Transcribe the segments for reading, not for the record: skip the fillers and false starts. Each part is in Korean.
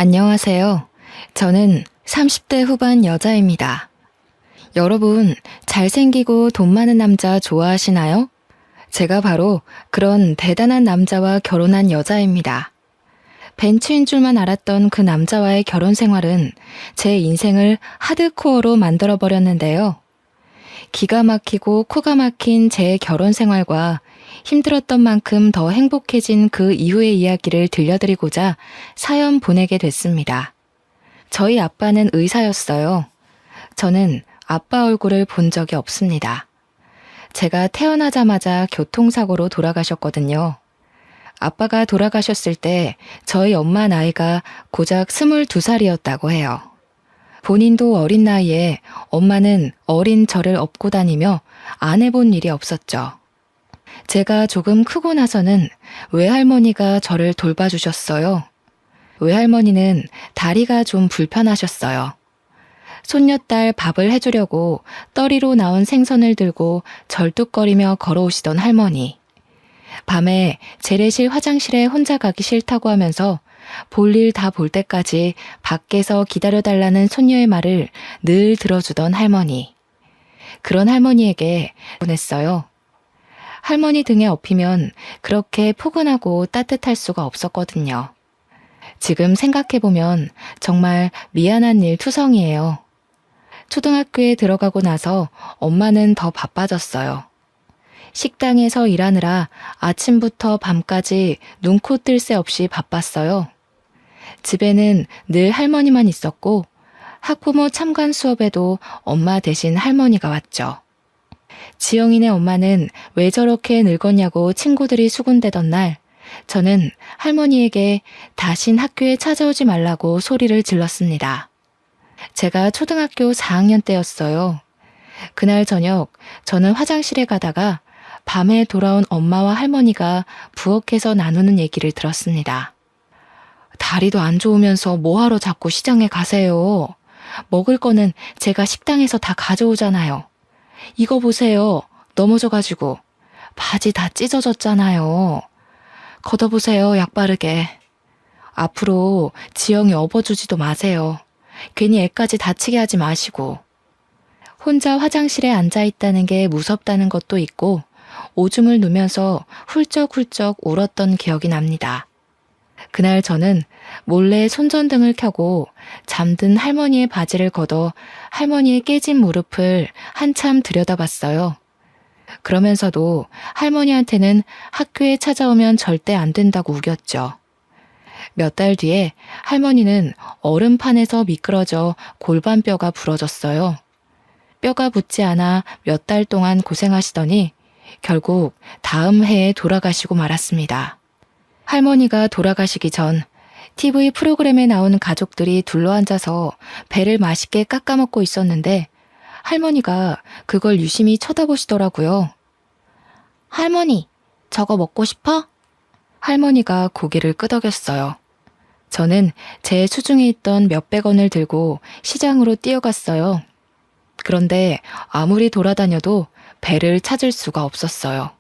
안녕하세요. 저는 30대 후반 여자입니다. 여러분, 잘생기고 돈 많은 남자 좋아하시나요? 제가 바로 그런 대단한 남자와 결혼한 여자입니다. 벤츠인 줄만 알았던 그 남자와의 결혼 생활은 제 인생을 하드코어로 만들어버렸는데요. 기가 막히고 코가 막힌 제 결혼 생활과 힘들었던 만큼 더 행복해진 그 이후의 이야기를 들려드리고자 사연 보내게 됐습니다. 저희 아빠는 의사였어요. 저는 아빠 얼굴을 본 적이 없습니다. 제가 태어나자마자 교통사고로 돌아가셨거든요. 아빠가 돌아가셨을 때 저희 엄마 나이가 고작 22살이었다고 해요. 본인도 어린 나이에 엄마는 어린 저를 업고 다니며 안 해본 일이 없었죠. 제가 조금 크고 나서는 외할머니가 저를 돌봐주셨어요. 외할머니는 다리가 좀 불편하셨어요. 손녀딸 밥을 해주려고 떠리로 나온 생선을 들고 절뚝거리며 걸어오시던 할머니. 밤에 재래실 화장실에 혼자 가기 싫다고 하면서 볼일 다 볼 때까지 밖에서 기다려달라는 손녀의 말을 늘 들어주던 할머니. 그런 할머니에게 보냈어요. 할머니 등에 업히면 그렇게 포근하고 따뜻할 수가 없었거든요. 지금 생각해보면 정말 미안한 일 투성이에요. 초등학교에 들어가고 나서 엄마는 더 바빠졌어요. 식당에서 일하느라 아침부터 밤까지 눈코 뜰 새 없이 바빴어요. 집에는 늘 할머니만 있었고 학부모 참관 수업에도 엄마 대신 할머니가 왔죠. 지영이네 엄마는 왜 저렇게 늙었냐고 친구들이 수군대던 날 저는 할머니에게 다신 학교에 찾아오지 말라고 소리를 질렀습니다. 제가 초등학교 4학년 때였어요. 그날 저녁 저는 화장실에 가다가 밤에 돌아온 엄마와 할머니가 부엌에서 나누는 얘기를 들었습니다. 다리도 안 좋으면서 뭐하러 자꾸 시장에 가세요. 먹을 거는 제가 식당에서 다 가져오잖아요. 이거 보세요. 넘어져가지고 바지 다 찢어졌잖아요. 걷어보세요. 약 바르게. 앞으로 지영이 업어주지도 마세요. 괜히 애까지 다치게 하지 마시고. 혼자 화장실에 앉아있다는 게 무섭다는 것도 있고 오줌을 누면서 훌쩍훌쩍 울었던 기억이 납니다. 그날 저는 몰래 손전등을 켜고 잠든 할머니의 바지를 걷어 할머니의 깨진 무릎을 한참 들여다봤어요. 그러면서도 할머니한테는 학교에 찾아오면 절대 안 된다고 우겼죠. 몇 달 뒤에 할머니는 얼음판에서 미끄러져 골반뼈가 부러졌어요. 뼈가 붙지 않아 몇 달 동안 고생하시더니 결국 다음 해에 돌아가시고 말았습니다. 할머니가 돌아가시기 전 TV 프로그램에 나온 가족들이 둘러앉아서 배를 맛있게 깎아먹고 있었는데 할머니가 그걸 유심히 쳐다보시더라고요. 할머니, 저거 먹고 싶어? 할머니가 고개를 끄덕였어요. 저는 제 수중에 있던 몇백 원을 들고 시장으로 뛰어갔어요. 그런데 아무리 돌아다녀도 배를 찾을 수가 없었어요.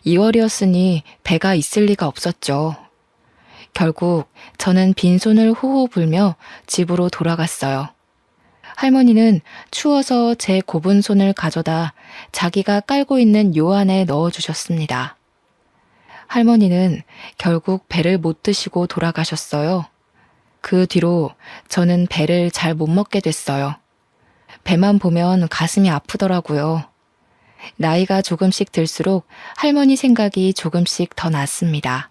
2월이었으니 배가 있을 리가 없었죠. 결국 저는 빈손을 호호 불며 집으로 돌아갔어요. 할머니는 추워서 제 곱은 손을 가져다 자기가 깔고 있는 요 안에 넣어주셨습니다. 할머니는 결국 배를 못 드시고 돌아가셨어요. 그 뒤로 저는 배를 잘 못 먹게 됐어요. 배만 보면 가슴이 아프더라고요. 나이가 조금씩 들수록 할머니 생각이 조금씩 더 났습니다.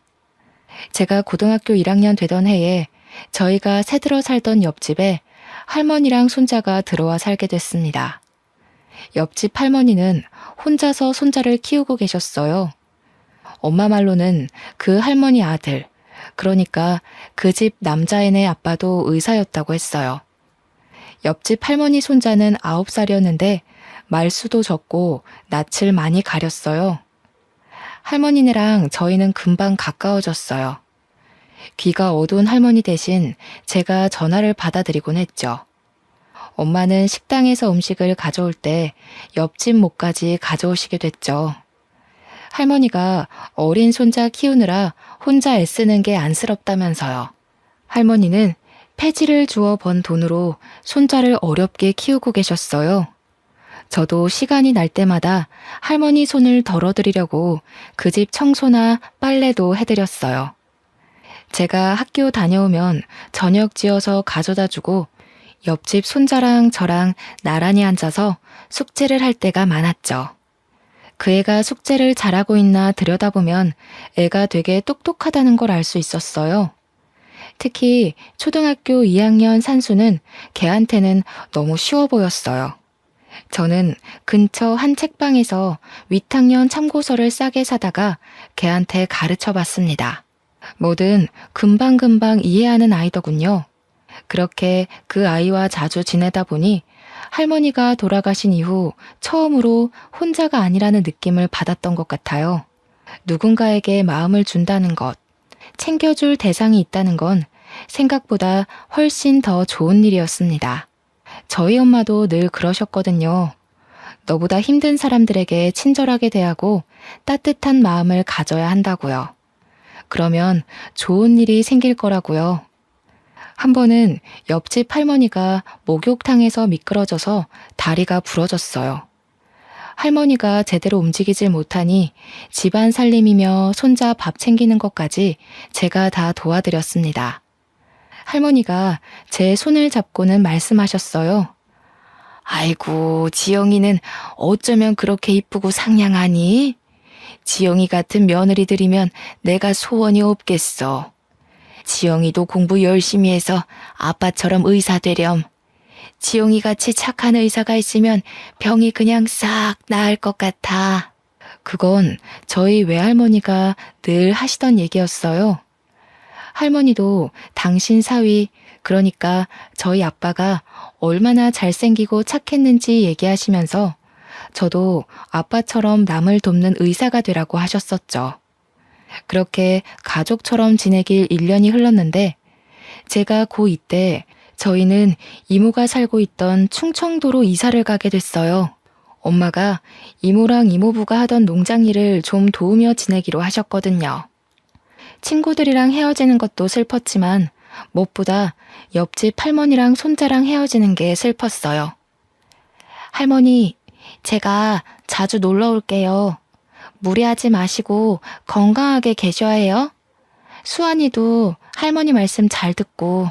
제가 고등학교 1학년 되던 해에 저희가 새들어 살던 옆집에 할머니랑 손자가 들어와 살게 됐습니다. 옆집 할머니는 혼자서 손자를 키우고 계셨어요. 엄마 말로는 그 할머니 아들, 그러니까 그 집 남자애네 아빠도 의사였다고 했어요. 옆집 할머니 손자는 9살이었는데 말수도 적고 낯을 많이 가렸어요. 할머니네랑 저희는 금방 가까워졌어요. 귀가 어두운 할머니 대신 제가 전화를 받아드리곤 했죠. 엄마는 식당에서 음식을 가져올 때 옆집 목까지 가져오시게 됐죠. 할머니가 어린 손자 키우느라 혼자 애쓰는 게 안쓰럽다면서요. 할머니는 폐지를 주워 번 돈으로 손자를 어렵게 키우고 계셨어요. 저도 시간이 날 때마다 할머니 손을 덜어드리려고 그 집 청소나 빨래도 해드렸어요. 제가 학교 다녀오면 저녁 지어서 가져다 주고 옆집 손자랑 저랑 나란히 앉아서 숙제를 할 때가 많았죠. 그 애가 숙제를 잘하고 있나 들여다보면 애가 되게 똑똑하다는 걸 알 수 있었어요. 특히 초등학교 2학년 산수는 걔한테는 너무 쉬워 보였어요. 저는 근처 한 책방에서 윗학년 참고서를 싸게 사다가 걔한테 가르쳐 봤습니다. 뭐든 금방금방 이해하는 아이더군요. 그렇게 그 아이와 자주 지내다 보니 할머니가 돌아가신 이후 처음으로 혼자가 아니라는 느낌을 받았던 것 같아요. 누군가에게 마음을 준다는 것, 챙겨줄 대상이 있다는 건 생각보다 훨씬 더 좋은 일이었습니다. 저희 엄마도 늘 그러셨거든요. 너보다 힘든 사람들에게 친절하게 대하고 따뜻한 마음을 가져야 한다고요. 그러면 좋은 일이 생길 거라고요. 한 번은 옆집 할머니가 목욕탕에서 미끄러져서 다리가 부러졌어요. 할머니가 제대로 움직이질 못하니 집안 살림이며 손자 밥 챙기는 것까지 제가 다 도와드렸습니다. 할머니가 제 손을 잡고는 말씀하셨어요. 아이고, 지영이는 어쩌면 그렇게 이쁘고 상냥하니? 지영이 같은 며느리들이면 내가 소원이 없겠어. 지영이도 공부 열심히 해서 아빠처럼 의사 되렴. 지영이 같이 착한 의사가 있으면 병이 그냥 싹 나을 것 같아. 그건 저희 외할머니가 늘 하시던 얘기였어요. 할머니도 당신 사위, 그러니까 저희 아빠가 얼마나 잘생기고 착했는지 얘기하시면서 저도 아빠처럼 남을 돕는 의사가 되라고 하셨었죠. 그렇게 가족처럼 지내길 1년이 흘렀는데 제가 고2 때 저희는 이모가 살고 있던 충청도로 이사를 가게 됐어요. 엄마가 이모랑 이모부가 하던 농장 일을 좀 도우며 지내기로 하셨거든요. 친구들이랑 헤어지는 것도 슬펐지만 무엇보다 옆집 할머니랑 손자랑 헤어지는 게 슬펐어요. 할머니, 제가 자주 놀러 올게요. 무리하지 마시고 건강하게 계셔야 해요. 수환이도 할머니 말씀 잘 듣고.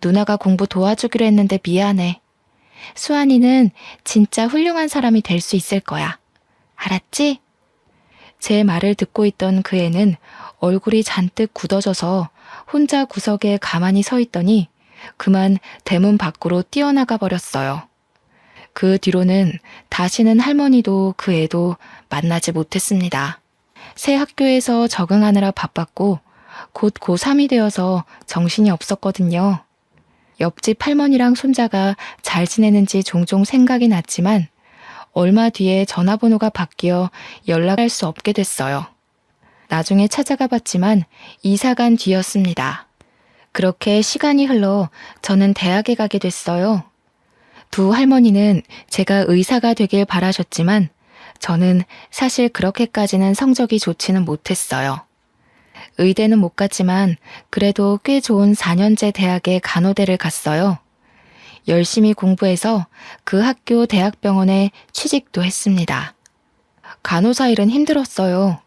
누나가 공부 도와주기로 했는데 미안해. 수환이는 진짜 훌륭한 사람이 될 수 있을 거야. 알았지? 제 말을 듣고 있던 그 애는 얼굴이 잔뜩 굳어져서 혼자 구석에 가만히 서 있더니 그만 대문 밖으로 뛰어나가 버렸어요. 그 뒤로는 다시는 할머니도 그 애도 만나지 못했습니다. 새 학교에서 적응하느라 바빴고 곧 고3이 되어서 정신이 없었거든요. 옆집 할머니랑 손자가 잘 지내는지 종종 생각이 났지만 얼마 뒤에 전화번호가 바뀌어 연락할 수 없게 됐어요. 나중에 찾아가 봤지만 이사 간 뒤였습니다. 그렇게 시간이 흘러 저는 대학에 가게 됐어요. 두 할머니는 제가 의사가 되길 바라셨지만 저는 사실 그렇게까지는 성적이 좋지는 못했어요. 의대는 못 갔지만 그래도 꽤 좋은 4년제 대학에 간호대를 갔어요. 열심히 공부해서 그 학교 대학병원에 취직도 했습니다. 간호사 일은 힘들었어요.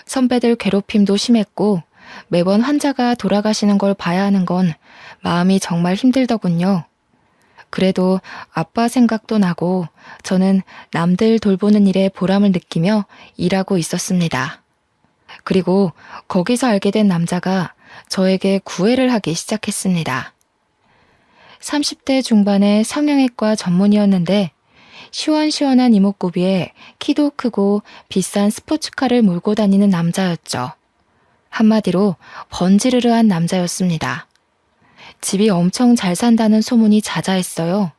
선배들 괴롭힘도 심했고 매번 환자가 돌아가시는 걸 봐야 하는 건 마음이 정말 힘들더군요. 그래도 아빠 생각도 나고 저는 남들 돌보는 일에 보람을 느끼며 일하고 있었습니다. 그리고 거기서 알게 된 남자가 저에게 구애를 하기 시작했습니다. 30대 중반의 성형외과 전문의였는데 시원시원한 이목구비에 키도 크고 비싼 스포츠카를 몰고 다니는 남자였죠. 한마디로 번지르르한 남자였습니다. 집이 엄청 잘 산다는 소문이 자자했어요.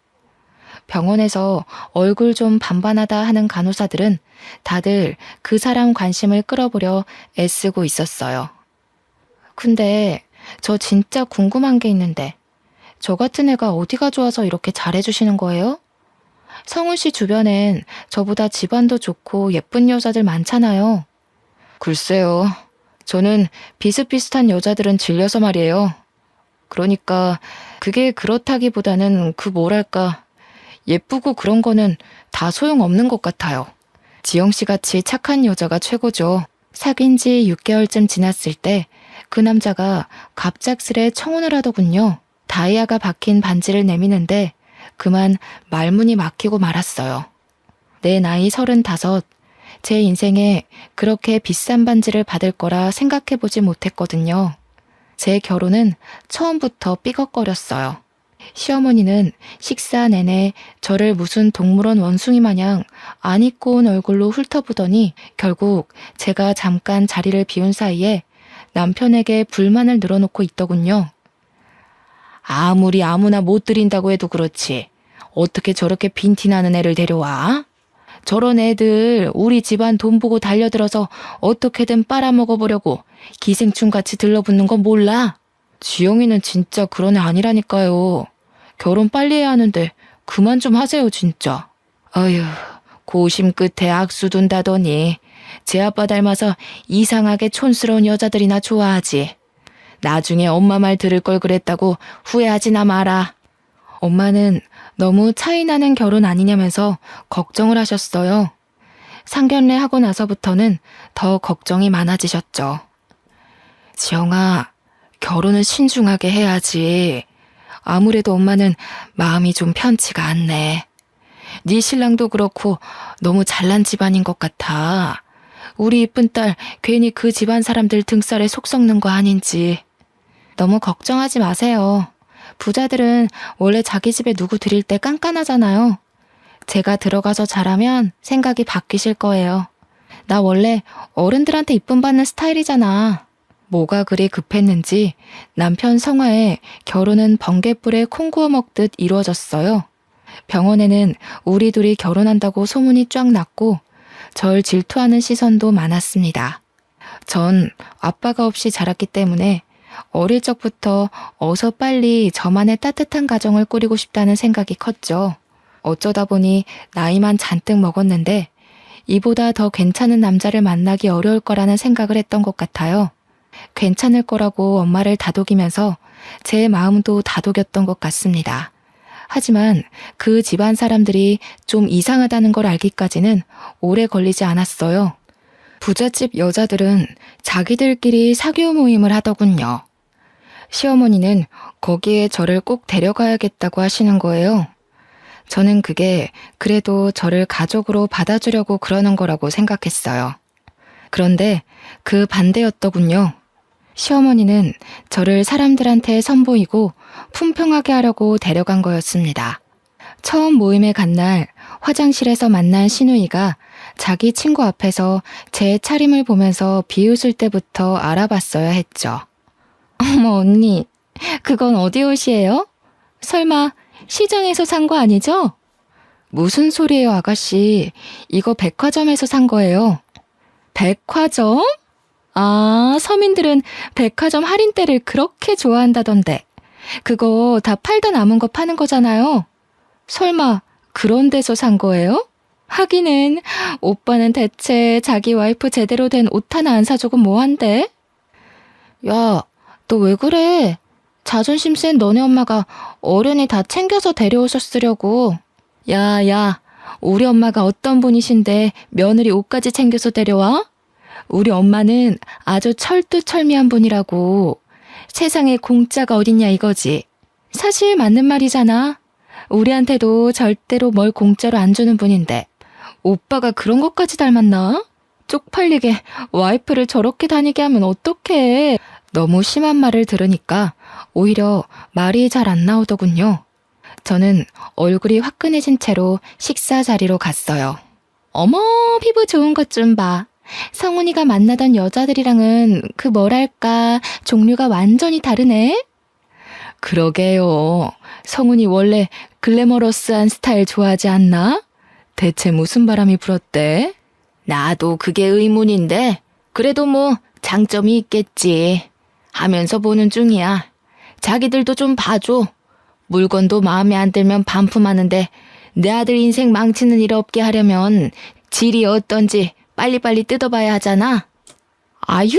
병원에서 얼굴 좀 반반하다 하는 간호사들은 다들 그 사람 관심을 끌어보려 애쓰고 있었어요. 근데 저 진짜 궁금한 게 있는데 저 같은 애가 어디가 좋아서 이렇게 잘해주시는 거예요? 성훈 씨 주변엔 저보다 집안도 좋고 예쁜 여자들 많잖아요. 글쎄요. 저는 비슷비슷한 여자들은 질려서 말이에요. 그러니까 그게 그렇다기보다는 예쁘고 그런 거는 다 소용없는 것 같아요. 지영 씨 같이 착한 여자가 최고죠. 사귄 지 6개월쯤 지났을 때 그 남자가 갑작스레 청혼을 하더군요. 다이아가 박힌 반지를 내미는데 그만 말문이 막히고 말았어요. 내 나이 35, 제 인생에 그렇게 비싼 반지를 받을 거라 생각해보지 못했거든요. 제 결혼은 처음부터 삐걱거렸어요. 시어머니는 식사 내내 저를 무슨 동물원 원숭이 마냥 안 입고 온 얼굴로 훑어보더니 결국 제가 잠깐 자리를 비운 사이에 남편에게 불만을 늘어놓고 있더군요. 아무리 아무나 못 드린다고 해도 그렇지. 어떻게 저렇게 빈티나는 애를 데려와? 저런 애들 우리 집안 돈 보고 달려들어서 어떻게든 빨아먹어보려고 기생충같이 들러붙는 건 몰라? 지영이는 진짜 그런 애 아니라니까요. 결혼 빨리 해야 하는데 그만 좀 하세요 진짜. 어휴, 고심 끝에 악수 둔다더니 제 아빠 닮아서 이상하게 촌스러운 여자들이나 좋아하지. 나중에 엄마 말 들을 걸 그랬다고 후회하지나 마라. 엄마는 너무 차이나는 결혼 아니냐면서 걱정을 하셨어요. 상견례 하고 나서부터는 더 걱정이 많아지셨죠. 지영아, 결혼은 신중하게 해야지. 아무래도 엄마는 마음이 좀 편치가 않네. 네 신랑도 그렇고 너무 잘난 집안인 것 같아. 우리 이쁜 딸 괜히 그 집안 사람들 등살에 속 썩는 거 아닌지. 너무 걱정하지 마세요. 부자들은 원래 자기 집에 누구 들일 때 깐깐하잖아요. 제가 들어가서 잘하면 생각이 바뀌실 거예요. 나 원래 어른들한테 이쁨 받는 스타일이잖아. 뭐가 그리 급했는지 남편 성화에 결혼은 번갯불에 콩 구워 먹듯 이루어졌어요. 병원에는 우리 둘이 결혼한다고 소문이 쫙 났고 절 질투하는 시선도 많았습니다. 전 아빠가 없이 자랐기 때문에 어릴 적부터 어서 빨리 저만의 따뜻한 가정을 꾸리고 싶다는 생각이 컸죠. 어쩌다 보니 나이만 잔뜩 먹었는데 이보다 더 괜찮은 남자를 만나기 어려울 거라는 생각을 했던 것 같아요. 괜찮을 거라고 엄마를 다독이면서 제 마음도 다독였던 것 같습니다. 하지만 그 집안 사람들이 좀 이상하다는 걸 알기까지는 오래 걸리지 않았어요. 부잣집 여자들은 자기들끼리 사교 모임을 하더군요. 시어머니는 거기에 저를 꼭 데려가야겠다고 하시는 거예요. 저는 그게 그래도 저를 가족으로 받아주려고 그러는 거라고 생각했어요. 그런데 그 반대였더군요. 시어머니는 저를 사람들한테 선보이고 품평하게 하려고 데려간 거였습니다. 처음 모임에 간 날 화장실에서 만난 시누이가 자기 친구 앞에서 제 차림을 보면서 비웃을 때부터 알아봤어야 했죠. 어머 언니, 그건 어디 옷이에요? 설마 시장에서 산 거 아니죠? 무슨 소리예요 아가씨, 이거 백화점에서 산 거예요. 백화점? 아, 서민들은 백화점 할인대를 그렇게 좋아한다던데. 그거 다 팔다 남은 거 파는 거잖아요. 설마 그런 데서 산 거예요? 하기는 오빠는 대체 자기 와이프 제대로 된 옷 하나 안 사주고 뭐한대? 야, 너 왜 그래? 자존심 센 너네 엄마가 어른이 다 챙겨서 데려오셨으려고. 야, 우리 엄마가 어떤 분이신데 며느리 옷까지 챙겨서 데려와? 우리 엄마는 아주 철두철미한 분이라고. 세상에 공짜가 어딨냐 이거지. 사실 맞는 말이잖아. 우리한테도 절대로 뭘 공짜로 안 주는 분인데 오빠가 그런 것까지 닮았나? 쪽팔리게 와이프를 저렇게 다니게 하면 어떡해. 너무 심한 말을 들으니까 오히려 말이 잘 안 나오더군요. 저는 얼굴이 화끈해진 채로 식사 자리로 갔어요. 어머, 피부 좋은 것 좀 봐. 성훈이가 만나던 여자들이랑은 그 뭐랄까 종류가 완전히 다르네. 그러게요. 성훈이 원래 글래머러스한 스타일 좋아하지 않나? 대체 무슨 바람이 불었대? 나도 그게 의문인데 그래도 뭐 장점이 있겠지 하면서 보는 중이야. 자기들도 좀 봐줘. 물건도 마음에 안 들면 반품하는데 내 아들 인생 망치는 일 없게 하려면 질이 어떤지 빨리빨리 뜯어봐야 하잖아. 아유,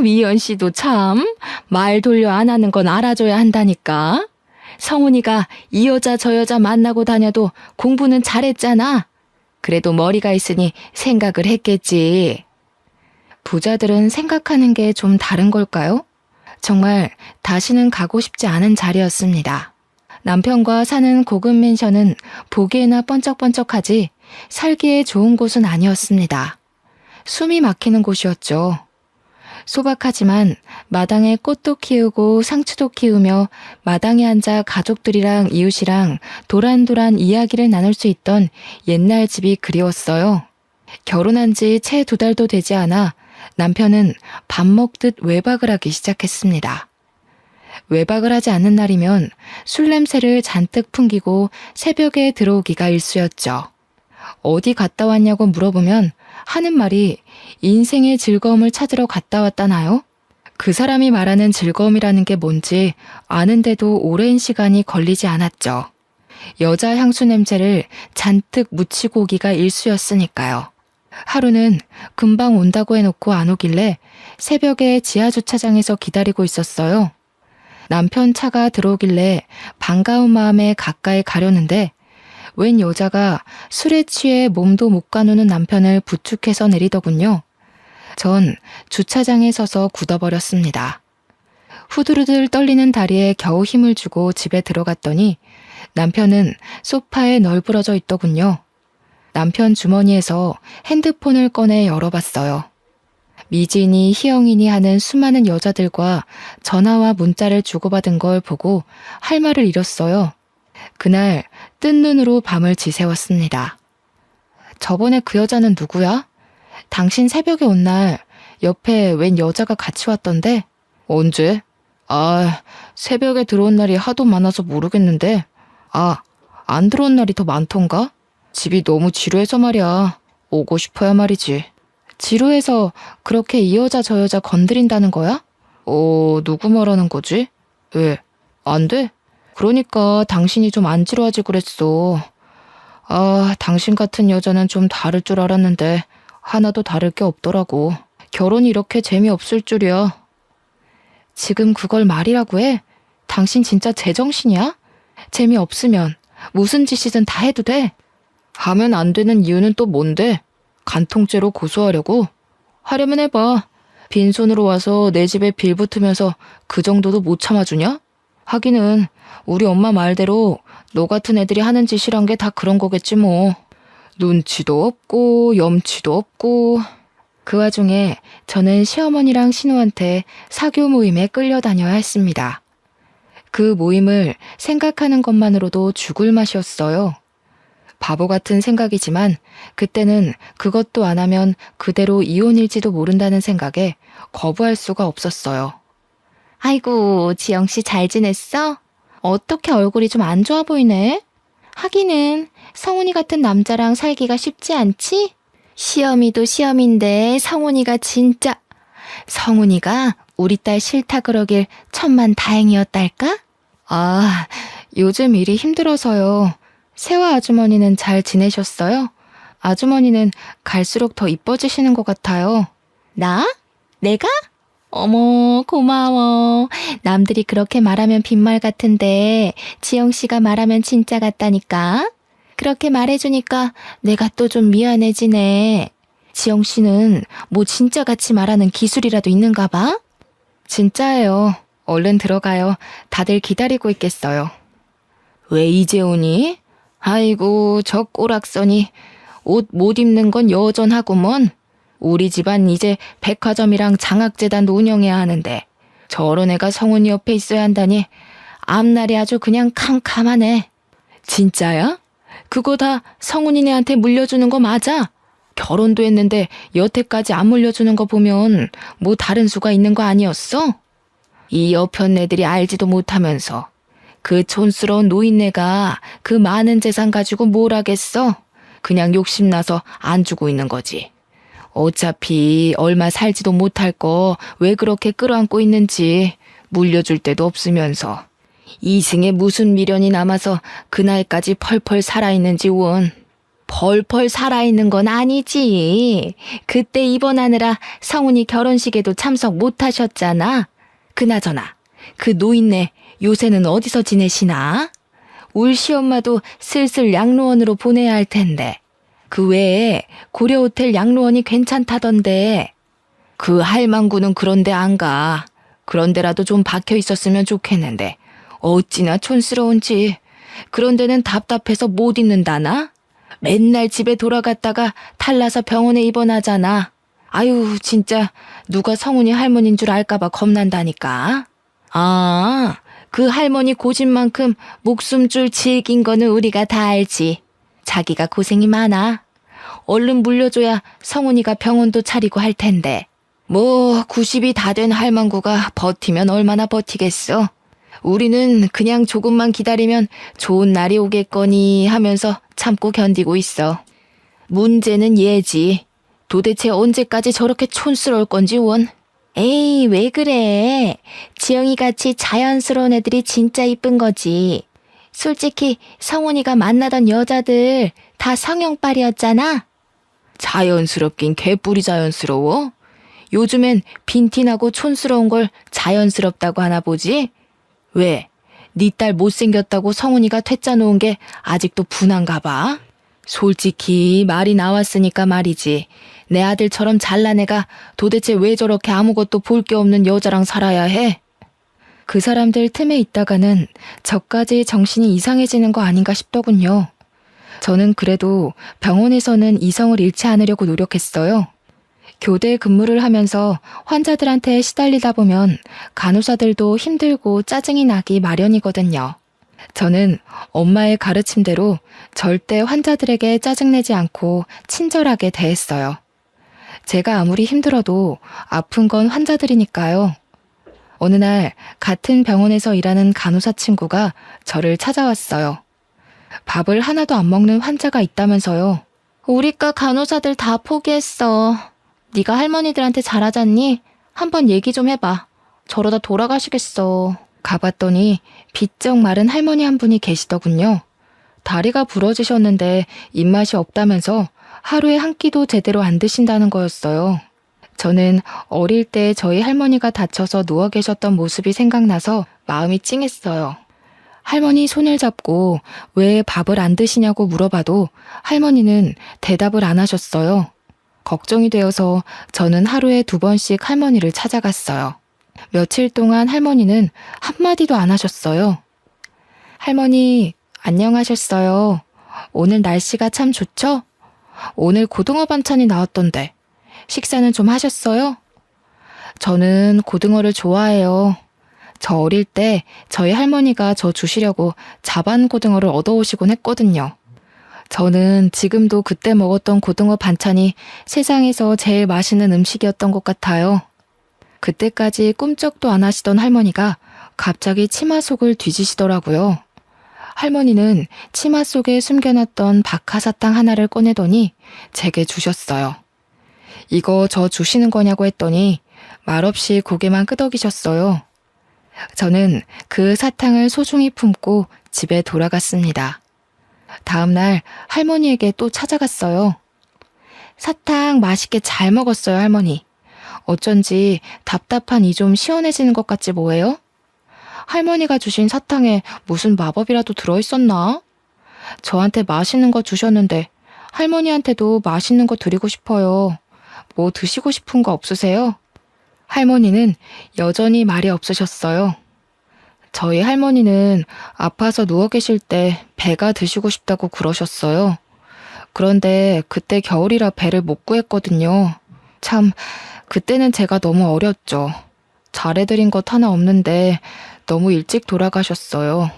미연 씨도 참 말 돌려 안 하는 건 알아줘야 한다니까. 성훈이가 이 여자 저 여자 만나고 다녀도 공부는 잘했잖아. 그래도 머리가 있으니 생각을 했겠지. 부자들은 생각하는 게 좀 다른 걸까요? 정말 다시는 가고 싶지 않은 자리였습니다. 남편과 사는 고급 맨션은 보기에나 번쩍번쩍하지 살기에 좋은 곳은 아니었습니다. 숨이 막히는 곳이었죠. 소박하지만 마당에 꽃도 키우고 상추도 키우며 마당에 앉아 가족들이랑 이웃이랑 도란도란 이야기를 나눌 수 있던 옛날 집이 그리웠어요. 결혼한 지 채 2달도 되지 않아 남편은 밥 먹듯 외박을 하기 시작했습니다. 외박을 하지 않는 날이면 술 냄새를 잔뜩 풍기고 새벽에 들어오기가 일쑤였죠. 어디 갔다 왔냐고 물어보면 하는 말이 인생의 즐거움을 찾으러 갔다 왔다나요? 그 사람이 말하는 즐거움이라는 게 뭔지 아는데도 오랜 시간이 걸리지 않았죠. 여자 향수 냄새를 잔뜩 묻히고 오기가 일쑤였으니까요. 하루는 금방 온다고 해놓고 안 오길래 새벽에 지하주차장에서 기다리고 있었어요. 남편 차가 들어오길래 반가운 마음에 가까이 가려는데 웬 여자가 술에 취해 몸도 못 가누는 남편을 부축해서 내리더군요. 전 주차장에 서서 굳어버렸습니다. 후들후들 떨리는 다리에 겨우 힘을 주고 집에 들어갔더니 남편은 소파에 널브러져 있더군요. 남편 주머니에서 핸드폰을 꺼내 열어봤어요. 미진이, 희영이니 하는 수많은 여자들과 전화와 문자를 주고받은 걸 보고 할 말을 잃었어요. 그날 뜬 눈으로 밤을 지새웠습니다. 저번에 그 여자는 누구야? 당신 새벽에 온 날 옆에 웬 여자가 같이 왔던데? 언제? 새벽에 들어온 날이 하도 많아서 모르겠는데. 안 들어온 날이 더 많던가? 집이 너무 지루해서 말이야. 오고 싶어야 말이지. 지루해서 그렇게 이 여자 저 여자 건드린다는 거야? 누구 말하는 거지? 왜? 안 돼? 그러니까 당신이 좀 안 지루하지 그랬어. 당신 같은 여자는 좀 다를 줄 알았는데 하나도 다를 게 없더라고. 결혼이 이렇게 재미없을 줄이야. 지금 그걸 말이라고 해? 당신 진짜 제정신이야? 재미없으면 무슨 짓이든 다 해도 돼? 하면 안 되는 이유는 또 뭔데? 간통죄로 고소하려고? 하려면 해봐. 빈손으로 와서 내 집에 빌붙으면서 그 정도도 못 참아주냐? 하기는 우리 엄마 말대로 너 같은 애들이 하는 짓이란 게 다 그런 거겠지 뭐. 눈치도 없고 염치도 없고. 그 와중에 저는 시어머니랑 신우한테 사교 모임에 끌려다녀야 했습니다. 그 모임을 생각하는 것만으로도 죽을 맛이었어요. 바보 같은 생각이지만 그때는 그것도 안 하면 그대로 이혼일지도 모른다는 생각에 거부할 수가 없었어요. 아이고, 지영씨 잘 지냈어? 어떻게 얼굴이 좀 안 좋아 보이네? 하기는 성훈이 같은 남자랑 살기가 쉽지 않지? 시어미도 시어미인데 성훈이가 진짜... 성훈이가 우리 딸 싫다 그러길 천만 다행이었달까? 요즘 일이 힘들어서요. 세화 아주머니는 잘 지내셨어요? 아주머니는 갈수록 더 이뻐지시는 것 같아요. 나? 내가? 어머, 고마워. 남들이 그렇게 말하면 빈말 같은데 지영씨가 말하면 진짜 같다니까. 그렇게 말해주니까 내가 또 좀 미안해지네. 지영씨는 뭐 진짜같이 말하는 기술이라도 있는가 봐? 진짜예요. 얼른 들어가요. 다들 기다리고 있겠어요. 왜 이제 오니? 아이고, 저 꼬락서니 옷 못 입는 건 여전하구먼. 우리 집안 이제 백화점이랑 장학재단도 운영해야 하는데 저런 애가 성훈이 옆에 있어야 한다니 앞날이 아주 그냥 캄캄하네. 진짜야? 그거 다 성훈이네한테 물려주는 거 맞아? 결혼도 했는데 여태까지 안 물려주는 거 보면 뭐 다른 수가 있는 거 아니었어? 이 여편 애들이 알지도 못하면서 그 촌스러운 노인네가 그 많은 재산 가지고 뭘 하겠어? 그냥 욕심나서 안 주고 있는 거지. 어차피 얼마 살지도 못할 거 왜 그렇게 끌어안고 있는지 물려줄 데도 없으면서 이승에 무슨 미련이 남아서 그 나이까지 펄펄 살아있는지 원. 펄펄 살아있는 건 아니지. 그때 입원하느라 성훈이 결혼식에도 참석 못하셨잖아. 그나저나 그 노인네 요새는 어디서 지내시나? 울 시엄마도 슬슬 양로원으로 보내야 할 텐데. 그 외에 고려호텔 양로원이 괜찮다던데. 그 할망구는 그런데 안 가. 그런데라도 좀 박혀 있었으면 좋겠는데 어찌나 촌스러운지. 그런 데는 답답해서 못 있는다나? 맨날 집에 돌아갔다가 탈나서 병원에 입원하잖아. 아유, 진짜 누가 성훈이 할머니인 줄 알까봐 겁난다니까. 아, 그 할머니 고집만큼 목숨줄 질긴 거는 우리가 다 알지. 자기가 고생이 많아. 얼른 물려줘야 성훈이가 병원도 차리고 할 텐데. 뭐 90이 다 된 할망구가 버티면 얼마나 버티겠어. 우리는 그냥 조금만 기다리면 좋은 날이 오겠거니 하면서 참고 견디고 있어. 문제는 얘지. 도대체 언제까지 저렇게 촌스러울 건지 원. 에이, 왜 그래. 지영이같이 자연스러운 애들이 진짜 이쁜 거지. 솔직히 성훈이가 만나던 여자들 다 성형빨이었잖아. 자연스럽긴 개뿔이 자연스러워. 요즘엔 빈티나고 촌스러운 걸 자연스럽다고 하나 보지? 왜? 네 딸 못생겼다고 성훈이가 퇴짜 놓은 게 아직도 분한가 봐? 솔직히 말이 나왔으니까 말이지. 내 아들처럼 잘난 애가 도대체 왜 저렇게 아무것도 볼 게 없는 여자랑 살아야 해? 그 사람들 틈에 있다가는 저까지 정신이 이상해지는 거 아닌가 싶더군요. 저는 그래도 병원에서는 이성을 잃지 않으려고 노력했어요. 교대 근무를 하면서 환자들한테 시달리다 보면 간호사들도 힘들고 짜증이 나기 마련이거든요. 저는 엄마의 가르침대로 절대 환자들에게 짜증내지 않고 친절하게 대했어요. 제가 아무리 힘들어도 아픈 건 환자들이니까요. 어느 날 같은 병원에서 일하는 간호사 친구가 저를 찾아왔어요. 밥을 하나도 안 먹는 환자가 있다면서요. 우리과 간호사들 다 포기했어. 네가 할머니들한테 잘하잖니? 한번 얘기 좀 해봐. 저러다 돌아가시겠어. 가봤더니 비쩍 마른 할머니 한 분이 계시더군요. 다리가 부러지셨는데 입맛이 없다면서 하루에 한 끼도 제대로 안 드신다는 거였어요. 저는 어릴 때 저희 할머니가 다쳐서 누워 계셨던 모습이 생각나서 마음이 찡했어요. 할머니 손을 잡고 왜 밥을 안 드시냐고 물어봐도 할머니는 대답을 안 하셨어요. 걱정이 되어서 저는 하루에 2번씩 할머니를 찾아갔어요. 며칠 동안 할머니는 한마디도 안 하셨어요. 할머니, 안녕하셨어요. 오늘 날씨가 참 좋죠? 오늘 고등어 반찬이 나왔던데 식사는 좀 하셨어요? 저는 고등어를 좋아해요. 저 어릴 때 저희 할머니가 저 주시려고 자반 고등어를 얻어오시곤 했거든요. 저는 지금도 그때 먹었던 고등어 반찬이 세상에서 제일 맛있는 음식이었던 것 같아요. 그때까지 꿈쩍도 안 하시던 할머니가 갑자기 치마 속을 뒤지시더라고요. 할머니는 치마 속에 숨겨놨던 박하사탕 하나를 꺼내더니 제게 주셨어요. 이거 저 주시는 거냐고 했더니 말없이 고개만 끄덕이셨어요. 저는 그 사탕을 소중히 품고 집에 돌아갔습니다. 다음 날 할머니에게 또 찾아갔어요. 사탕 맛있게 잘 먹었어요, 할머니. 어쩐지 답답한 이 좀 시원해지는 것 같지 뭐예요? 할머니가 주신 사탕에 무슨 마법이라도 들어있었나? 저한테 맛있는 거 주셨는데 할머니한테도 맛있는 거 드리고 싶어요. 뭐 드시고 싶은 거 없으세요? 할머니는 여전히 말이 없으셨어요. 저희 할머니는 아파서 누워 계실 때 배가 드시고 싶다고 그러셨어요. 그런데 그때 겨울이라 배를 못 구했거든요. 참, 그때는 제가 너무 어렸죠. 잘해드린 것 하나 없는데 너무 일찍 돌아가셨어요.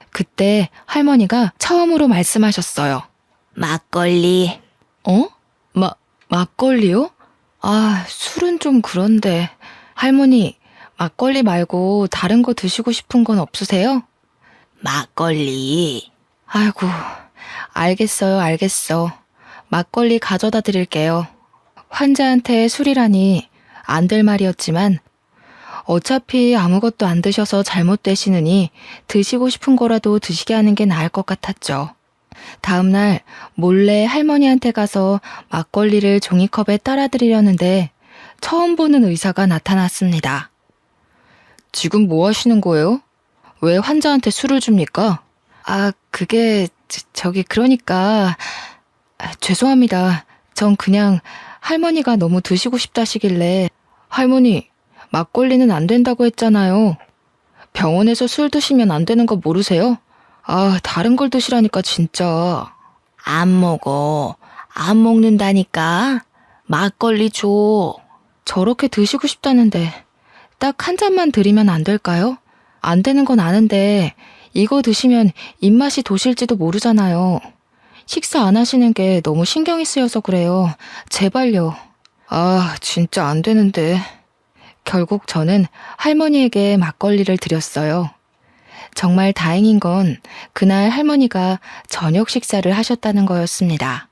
그때 할머니가 처음으로 말씀하셨어요. 막걸리. 어? 막걸리요? 아, 술은 좀 그런데. 할머니, 막걸리 말고 다른 거 드시고 싶은 건 없으세요? 막걸리. 아이고, 알겠어요, 알겠어. 막걸리 가져다 드릴게요. 환자한테 술이라니 안 될 말이었지만 어차피 아무것도 안 드셔서 잘못되시느니 드시고 싶은 거라도 드시게 하는 게 나을 것 같았죠. 다음날 몰래 할머니한테 가서 막걸리를 종이컵에 따라드리려는데 처음 보는 의사가 나타났습니다. 지금 뭐 하시는 거예요? 왜 환자한테 술을 줍니까? 그게 저기 그러니까 죄송합니다. 전 그냥 할머니가 너무 드시고 싶다시길래 할머니, 막걸리는 안 된다고 했잖아요. 병원에서 술 드시면 안 되는 거 모르세요? 다른 걸 드시라니까 진짜. 안 먹어. 안 먹는다니까. 막걸리 줘. 저렇게 드시고 싶다는데 딱 한 잔만 드리면 안 될까요? 안 되는 건 아는데 이거 드시면 입맛이 도실지도 모르잖아요. 식사 안 하시는 게 너무 신경이 쓰여서 그래요. 제발요. 진짜 안 되는데. 결국 저는 할머니에게 막걸리를 드렸어요. 정말 다행인 건 그날 할머니가 저녁 식사를 하셨다는 거였습니다.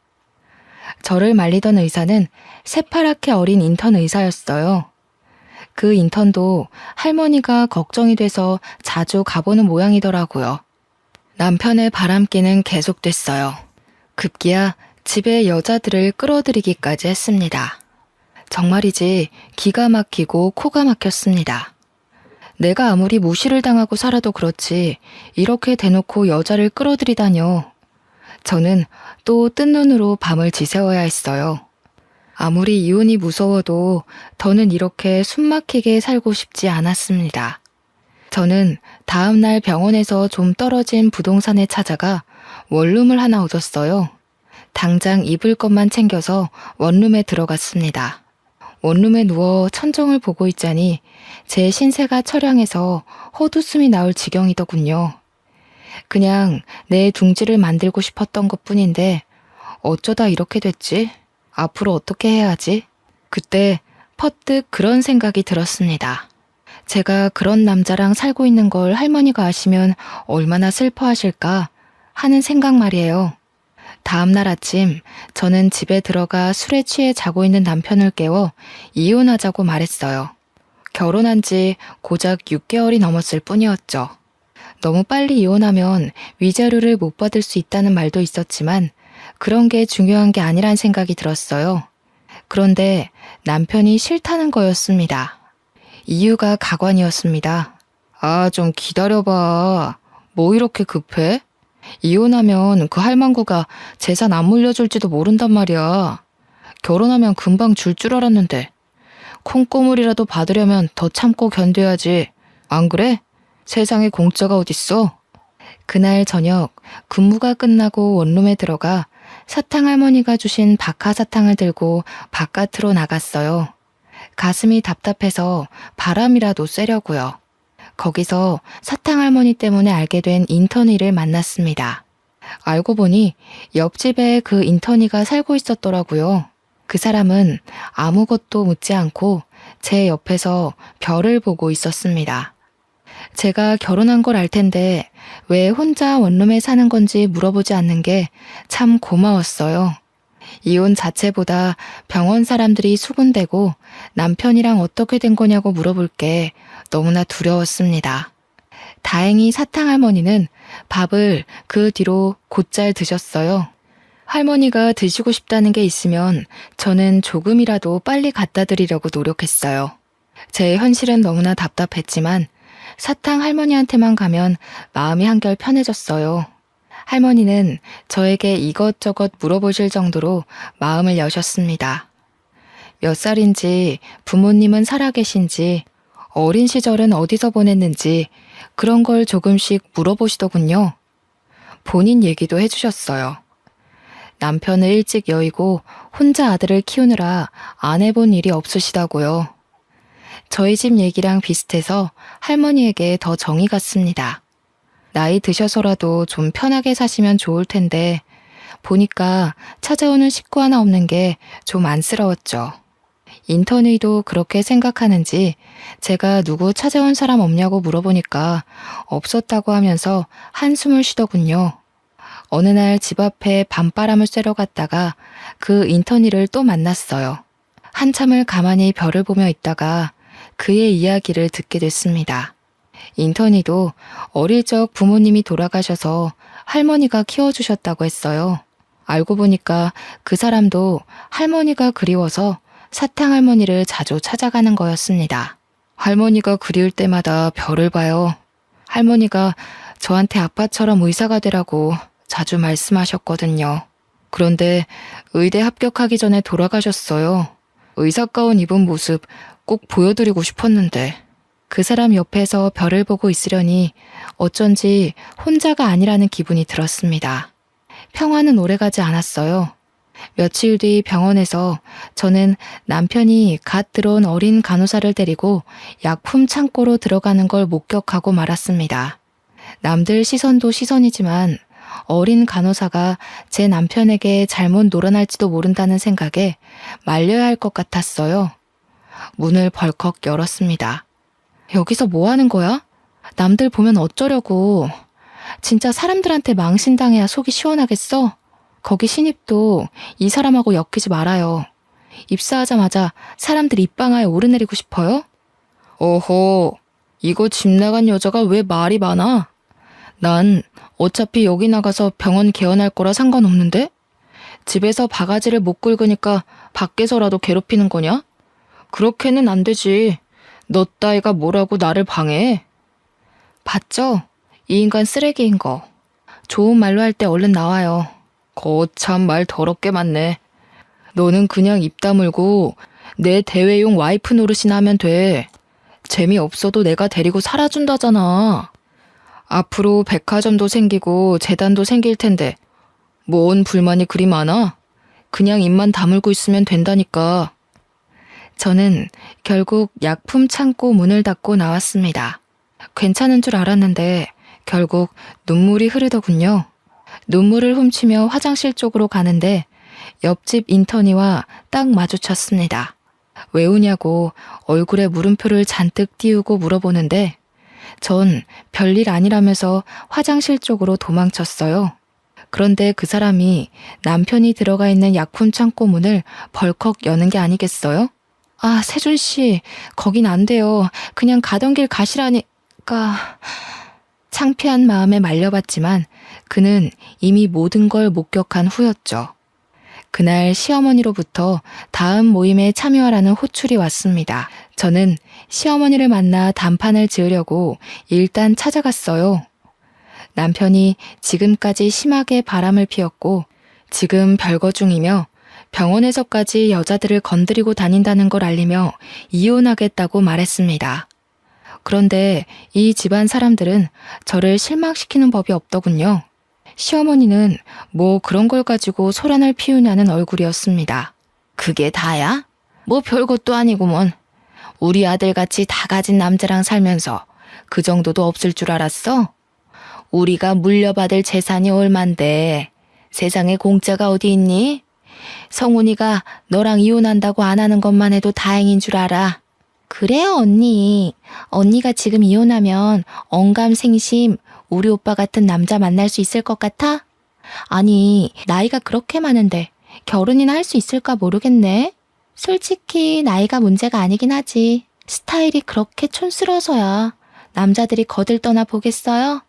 저를 말리던 의사는 새파랗게 어린 인턴 의사였어요. 그 인턴도 할머니가 걱정이 돼서 자주 가보는 모양이더라고요. 남편의 바람기는 계속됐어요. 급기야 집에 여자들을 끌어들이기까지 했습니다. 정말이지 기가 막히고 코가 막혔습니다. 내가 아무리 무시를 당하고 살아도 그렇지 이렇게 대놓고 여자를 끌어들이다뇨. 저는 또 뜬 눈으로 밤을 지새워야 했어요. 아무리 이혼이 무서워도 더는 이렇게 숨막히게 살고 싶지 않았습니다. 저는 다음 날 병원에서 좀 떨어진 부동산에 찾아가 원룸을 하나 얻었어요. 당장 입을 것만 챙겨서 원룸에 들어갔습니다. 원룸에 누워 천정을 보고 있자니 제 신세가 처량해서 헛웃음이 나올 지경이더군요. 그냥 내 둥지를 만들고 싶었던 것뿐인데 어쩌다 이렇게 됐지? 앞으로 어떻게 해야 하지? 그때 퍼뜩 그런 생각이 들었습니다. 제가 그런 남자랑 살고 있는 걸 할머니가 아시면 얼마나 슬퍼하실까 하는 생각 말이에요. 다음 날 아침 저는 집에 들어가 술에 취해 자고 있는 남편을 깨워 이혼하자고 말했어요. 결혼한 지 고작 6개월이 넘었을 뿐이었죠. 너무 빨리 이혼하면 위자료를 못 받을 수 있다는 말도 있었지만 그런 게 중요한 게 아니란 생각이 들었어요. 그런데 남편이 싫다는 거였습니다. 이유가 가관이었습니다. 좀 기다려봐. 뭐 이렇게 급해? 이혼하면 그 할망구가 재산 안 물려줄지도 모른단 말이야. 결혼하면 금방 줄 줄 알았는데. 콩고물이라도 받으려면 더 참고 견뎌야지. 안 그래? 세상에 공짜가 어딨어? 그날 저녁 근무가 끝나고 원룸에 들어가 사탕 할머니가 주신 박하사탕을 들고 바깥으로 나갔어요. 가슴이 답답해서 바람이라도 쐬려고요. 거기서 사탕 할머니 때문에 알게 된 인턴이를 만났습니다. 알고 보니 옆집에 그 인턴이가 살고 있었더라고요. 그 사람은 아무것도 묻지 않고 제 옆에서 별을 보고 있었습니다. 제가 결혼한 걸 알 텐데 왜 혼자 원룸에 사는 건지 물어보지 않는 게 참 고마웠어요. 이혼 자체보다 병원 사람들이 수군대고 남편이랑 어떻게 된 거냐고 물어볼 게 너무나 두려웠습니다. 다행히 사탕 할머니는 밥을 그 뒤로 곧잘 드셨어요. 할머니가 드시고 싶다는 게 있으면 저는 조금이라도 빨리 갖다 드리려고 노력했어요. 제 현실은 너무나 답답했지만 사탕 할머니한테만 가면 마음이 한결 편해졌어요. 할머니는 저에게 이것저것 물어보실 정도로 마음을 여셨습니다. 몇 살인지, 부모님은 살아계신지, 어린 시절은 어디서 보냈는지 그런 걸 조금씩 물어보시더군요. 본인 얘기도 해주셨어요. 남편을 일찍 여의고 혼자 아들을 키우느라 안 해본 일이 없으시다고요. 저희 집 얘기랑 비슷해서 할머니에게 더 정이 갔습니다. 나이 드셔서라도 좀 편하게 사시면 좋을 텐데 보니까 찾아오는 식구 하나 없는 게 좀 안쓰러웠죠. 인턴이도 그렇게 생각하는지 제가 누구 찾아온 사람 없냐고 물어보니까 없었다고 하면서 한숨을 쉬더군요. 어느 날 집 앞에 밤바람을 쐬러 갔다가 그 인턴이를 또 만났어요. 한참을 가만히 별을 보며 있다가 그의 이야기를 듣게 됐습니다. 인턴이도 어릴 적 부모님이 돌아가셔서 할머니가 키워주셨다고 했어요. 알고 보니까 그 사람도 할머니가 그리워서 사탕 할머니를 자주 찾아가는 거였습니다. 할머니가 그리울 때마다 별을 봐요. 할머니가 저한테 아빠처럼 의사가 되라고 자주 말씀하셨거든요. 그런데 의대 합격하기 전에 돌아가셨어요. 의사 가운 입은 모습 꼭 보여드리고 싶었는데. 그 사람 옆에서 별을 보고 있으려니 어쩐지 혼자가 아니라는 기분이 들었습니다. 평화는 오래가지 않았어요. 며칠 뒤 병원에서 저는 남편이 갓 들어온 어린 간호사를 데리고 약품 창고로 들어가는 걸 목격하고 말았습니다. 남들 시선도 시선이지만 어린 간호사가 제 남편에게 잘못 놀아날지도 모른다는 생각에 말려야 할 것 같았어요. 문을 벌컥 열었습니다. 여기서 뭐 하는 거야? 남들 보면 어쩌려고. 진짜 사람들한테 망신당해야 속이 시원하겠어? 거기 신입도 이 사람하고 엮이지 말아요. 입사하자마자 사람들 입방아에 오르내리고 싶어요? 어허, 이거 집 나간 여자가 왜 말이 많아? 난 어차피 여기 나가서 병원 개원할 거라 상관없는데? 집에서 바가지를 못 긁으니까 밖에서라도 괴롭히는 거냐? 그렇게는 안 되지. 너 따위가 뭐라고 나를 방해해? 봤죠? 이 인간 쓰레기인 거. 좋은 말로 할 때 얼른 나와요. 거참 말 더럽게 많네. 너는 그냥 입 다물고 내 대회용 와이프 노릇이나 하면 돼. 재미없어도 내가 데리고 살아준다잖아. 앞으로 백화점도 생기고 재단도 생길 텐데 뭔 불만이 그리 많아? 그냥 입만 다물고 있으면 된다니까. 저는 결국 약품 창고 문을 닫고 나왔습니다. 괜찮은 줄 알았는데 결국 눈물이 흐르더군요. 눈물을 훔치며 화장실 쪽으로 가는데 옆집 인턴이와 딱 마주쳤습니다. 왜 우냐고 얼굴에 물음표를 잔뜩 띄우고 물어보는데 전 별일 아니라면서 화장실 쪽으로 도망쳤어요. 그런데 그 사람이 남편이 들어가 있는 약품 창고 문을 벌컥 여는 게 아니겠어요? 아, 세준 씨, 거긴 안 돼요. 그냥 가던 길 가시라니까. 창피한 마음에 말려봤지만 그는 이미 모든 걸 목격한 후였죠. 그날 시어머니로부터 다음 모임에 참여하라는 호출이 왔습니다. 저는 시어머니를 만나 단판을 지으려고 일단 찾아갔어요. 남편이 지금까지 심하게 바람을 피웠고 지금 별거 중이며 병원에서까지 여자들을 건드리고 다닌다는 걸 알리며 이혼하겠다고 말했습니다. 그런데 이 집안 사람들은 저를 실망시키는 법이 없더군요. 시어머니는 뭐 그런 걸 가지고 소란을 피우냐는 얼굴이었습니다. 그게 다야? 뭐 별것도 아니구먼. 우리 아들같이 다 가진 남자랑 살면서 그 정도도 없을 줄 알았어? 우리가 물려받을 재산이 얼만데 세상에 공짜가 어디 있니? 성훈이가 너랑 이혼한다고 안 하는 것만 해도 다행인 줄 알아. 그래요, 언니. 언니가 지금 이혼하면 언감생심 우리 오빠 같은 남자 만날 수 있을 것 같아? 아니, 나이가 그렇게 많은데 결혼이나 할 수 있을까 모르겠네. 솔직히 나이가 문제가 아니긴 하지. 스타일이 그렇게 촌스러워서야 남자들이 거들떠나 보겠어요?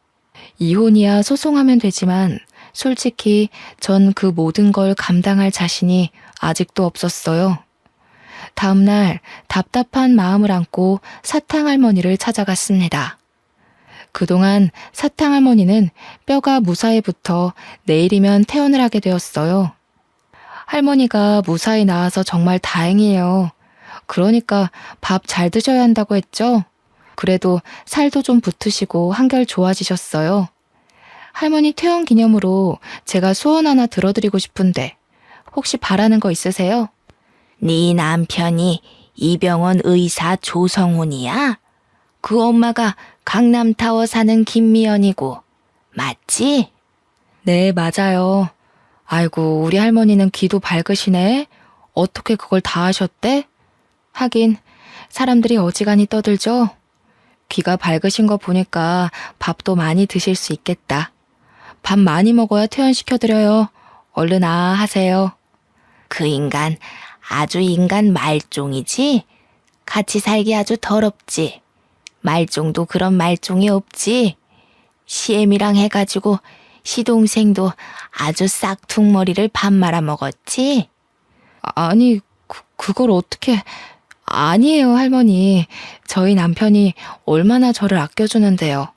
이혼이야 소송하면 되지만 솔직히 전 그 모든 걸 감당할 자신이 아직도 없었어요. 다음날 답답한 마음을 안고 사탕할머니를 찾아갔습니다. 그동안 사탕할머니는 뼈가 무사히 붙어 내일이면 퇴원을 하게 되었어요. 할머니가 무사히 나와서 정말 다행이에요. 그러니까 밥 잘 드셔야 한다고 했죠? 그래도 살도 좀 붙으시고 한결 좋아지셨어요. 할머니 퇴원 기념으로 제가 소원 하나 들어드리고 싶은데 혹시 바라는 거 있으세요? 네 남편이 이병헌 의사 조성훈이야? 그 엄마가 강남타워 사는 김미연이고 맞지? 네, 맞아요. 아이고, 우리 할머니는 귀도 밝으시네. 어떻게 그걸 다 아셨대? 하긴 사람들이 어지간히 떠들죠. 귀가 밝으신 거 보니까 밥도 많이 드실 수 있겠다. 밥 많이 먹어야 퇴원시켜드려요. 얼른 하세요. 그 인간 아주 인간 말종이지? 같이 살기 아주 더럽지? 말종도 그런 말종이 없지? 시엠이랑 해가지고 시동생도 아주 싹퉁머리를 밥 말아 먹었지? 아니, 그걸 어떻게... 아니에요, 할머니. 저희 남편이 얼마나 저를 아껴주는데요.